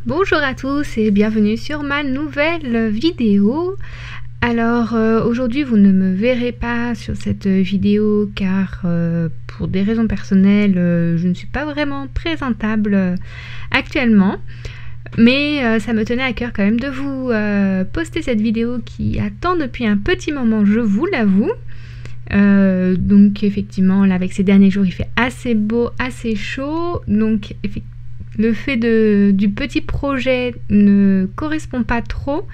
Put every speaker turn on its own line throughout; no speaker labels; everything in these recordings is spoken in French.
Bonjour à tous et bienvenue sur ma nouvelle vidéo. Alors aujourd'hui vous ne me verrez pas sur cette vidéo car pour des raisons personnelles je ne suis pas vraiment présentable actuellement. Mais ça me tenait à cœur quand même de vous poster cette vidéo qui attend depuis un petit moment, je vous l'avoue. Donc effectivement là avec ces derniers jours il fait assez beau, assez chaud, donc le fait du petit projet ne correspond pas trop,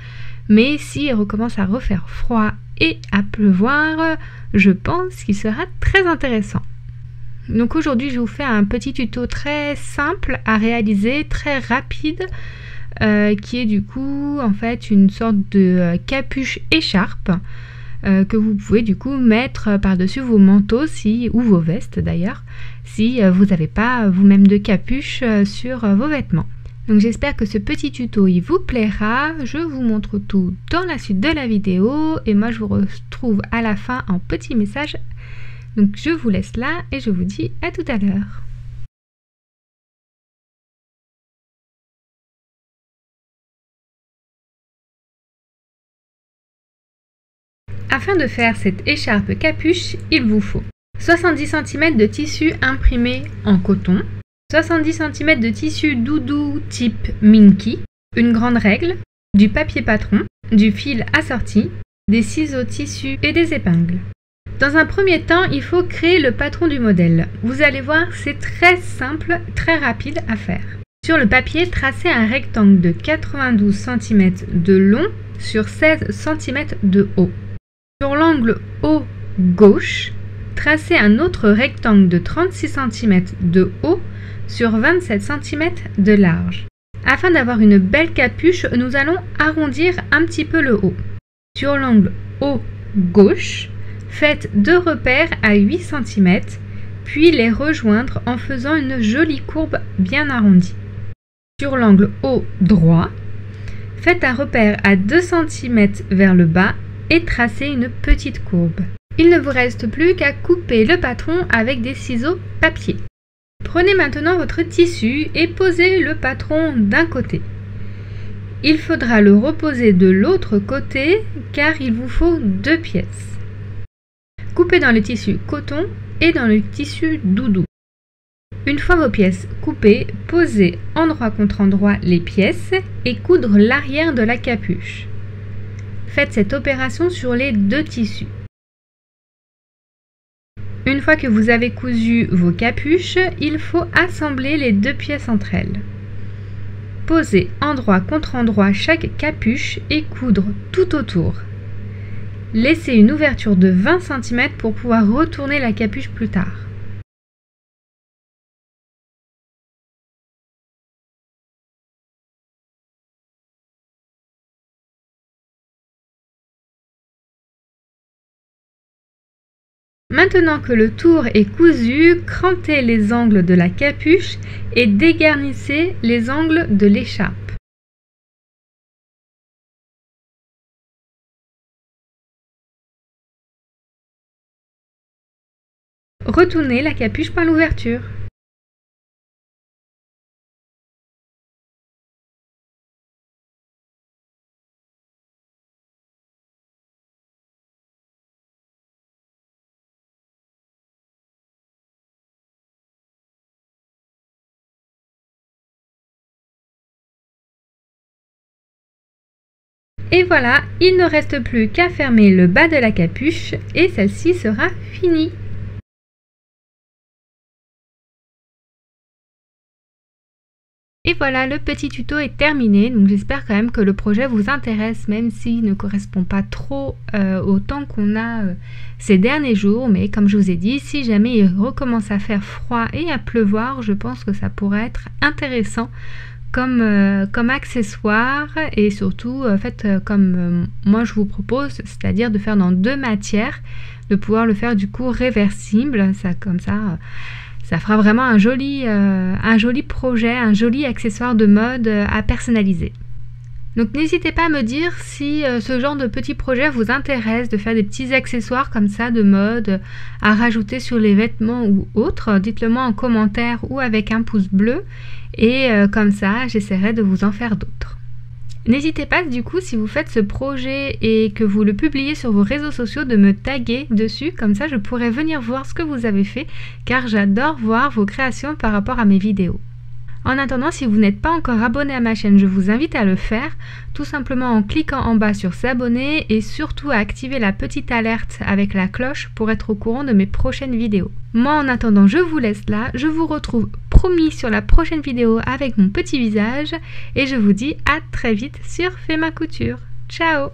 mais s'il recommence à refaire froid et à pleuvoir, je pense qu'il sera très intéressant. Donc aujourd'hui je vous fais un petit tuto très simple à réaliser, très rapide, qui est du coup en fait une sorte de capuche écharpe que vous pouvez du coup mettre par-dessus vos manteaux ou vos vestes d'ailleurs, si vous n'avez pas vous-même de capuche sur vos vêtements. Donc j'espère que ce petit tuto il vous plaira, je vous montre tout dans la suite de la vidéo et moi je vous retrouve à la fin en petit message. Donc je vous laisse là et je vous dis à tout à l'heure. Afin de faire cette écharpe capuche, il vous faut 70 cm de tissu imprimé en coton, 70 cm de tissu doudou type Minky, une grande règle, du papier patron, du fil assorti, des ciseaux tissu et des épingles. Dans un premier temps, il faut créer le patron du modèle. Vous allez voir, c'est très simple, très rapide à faire. Sur le papier, tracez un rectangle de 92 cm de long sur 16 cm de haut. Sur l'angle haut gauche, tracez un autre rectangle de 36 cm de haut sur 27 cm de large. Afin d'avoir une belle capuche, nous allons arrondir un petit peu le haut. Sur l'angle haut gauche, faites deux repères à 8 cm, puis les rejoindre en faisant une jolie courbe bien arrondie. Sur l'angle haut droit, faites un repère à 2 cm vers le bas et tracez une petite courbe. Il ne vous reste plus qu'à couper le patron avec des ciseaux papier. Prenez maintenant votre tissu et posez le patron d'un côté. Il faudra le reposer de l'autre côté car il vous faut deux pièces. Coupez dans le tissu coton et dans le tissu doudou. Une fois vos pièces coupées, posez endroit contre endroit les pièces et coudre l'arrière de la capuche. Faites cette opération sur les deux tissus. Une fois que vous avez cousu vos capuches, il faut assembler les deux pièces entre elles. Posez endroit contre endroit chaque capuche et coudre tout autour. Laissez une ouverture de 20 cm pour pouvoir retourner la capuche plus tard. Maintenant que le tour est cousu, crantez les angles de la capuche et dégarnissez les angles de l'écharpe. Retournez la capuche par l'ouverture. Et voilà, il ne reste plus qu'à fermer le bas de la capuche et celle-ci sera finie. Et voilà, le petit tuto est terminé, donc j'espère quand même que le projet vous intéresse, même s'il ne correspond pas trop au temps qu'on a ces derniers jours. Mais comme je vous ai dit, si jamais il recommence à faire froid et à pleuvoir, je pense que ça pourrait être intéressant comme accessoire et surtout comme moi je vous propose, c'est-à-dire de faire dans deux matières, de pouvoir le faire du coup réversible, comme ça ça fera vraiment un joli projet, un joli accessoire de mode à personnaliser. Donc n'hésitez pas à me dire si ce genre de petits projets vous intéresse, de faire des petits accessoires comme ça de mode à rajouter sur les vêtements ou autres. Dites-le moi en commentaire ou avec un pouce bleu et comme ça j'essaierai de vous en faire d'autres. N'hésitez pas du coup si vous faites ce projet et que vous le publiez sur vos réseaux sociaux de me taguer dessus, comme ça je pourrai venir voir ce que vous avez fait car j'adore voir vos créations par rapport à mes vidéos. En attendant, si vous n'êtes pas encore abonné à ma chaîne, je vous invite à le faire, tout simplement en cliquant en bas sur s'abonner et surtout à activer la petite alerte avec la cloche pour être au courant de mes prochaines vidéos. Moi en attendant, je vous laisse là, je vous retrouve promis sur la prochaine vidéo avec mon petit visage et je vous dis à très vite sur Fais ma couture. Ciao!